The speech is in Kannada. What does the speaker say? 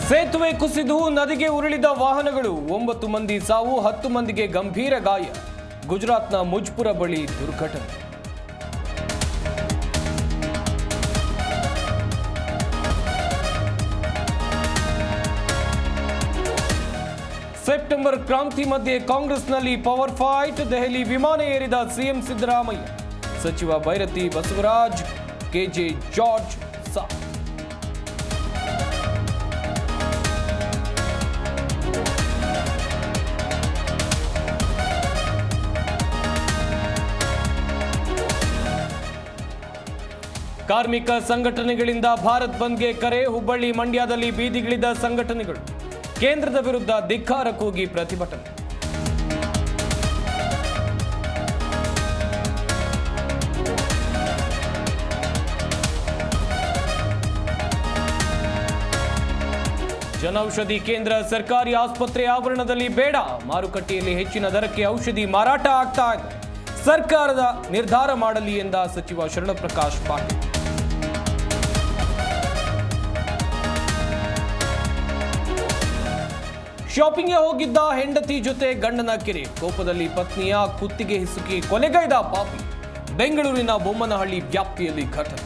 ಸೇತುವೆ ಕುಸಿದು ನದಿಗೆ ಉರುಳಿದ ವಾಹನಗಳು 9 ಮಂದಿ ಸಾವು 10 ಮಂದಿಗೆ ಗಂಭೀರ ಗಾಯ. ಗುಜರಾತ್ನ ಮುಜ್ಪುರ ಬಳಿ ದುರ್ಘಟನೆ. ಸೆಪ್ಟೆಂಬರ್ ಕ್ರಾಂತಿ ಮಧ್ಯೆ ಕಾಂಗ್ರೆಸ್ನಲ್ಲಿ ಪವರ್ ಫೈಟ್. ದೆಹಲಿ ವಿಮಾನ ಏರಿದ ಸಿಎಂ ಸಿದ್ದರಾಮಯ್ಯ. ಸಚಿವ ಭೈರತಿ ಬಸವರಾಜ್, ಕೆಜೆ ಜಾರ್ಜ್ ಸಾಥ್. ಕಾರ್ಮಿಕ ಸಂಘಟನೆಗಳಿಂದ ಭಾರತ್ ಬಂದ್ಗೆ ಕರೆ. ಹುಬ್ಬಳ್ಳಿ ಮಂಡ್ಯದಲ್ಲಿ ಬೀದಿಗಿಳಿದ ಸಂಘಟನೆಗಳು. ಕೇಂದ್ರದ ವಿರುದ್ಧ ಧಿಕ್ಕಾರ ಕೂಗಿ ಪ್ರತಿಭಟನೆ. ಜನೌಷಧಿ ಕೇಂದ್ರ ಸರ್ಕಾರಿ ಆಸ್ಪತ್ರೆ ಆವರಣದಲ್ಲಿ ಬೇಡ. ಮಾರುಕಟ್ಟೆಯಲ್ಲಿ ಹೆಚ್ಚಿನ ದರಕ್ಕೆ ಔಷಧಿ ಮಾರಾಟ ಆಗ್ತಾ ಇದೆ. ಸರ್ಕಾರದ ನಿರ್ಧಾರ ಮಾಡಲಿ ಎಂದ ಸಚಿವ ಶರಣಪ್ರಕಾಶ್ ಪಾಟೀಲ್. ಶಾಪಿಂಗ್ಗೆ ಹೋಗಿದ್ದ ಹೆಂಡತಿ ಜೊತೆ ಗಂಡನ ಕಿರೆ. ಕೋಪದಲ್ಲಿ ಪತ್ನಿಯ ಕುತ್ತಿಗೆ ಹಿಸುಕಿ ಕೊಲೆಗೈದ ಪಾಪಿ. ಬೆಂಗಳೂರಿನ ಬೊಮ್ಮನಹಳ್ಳಿ ವ್ಯಾಪ್ತಿಯಲ್ಲಿ ಘಟನೆ.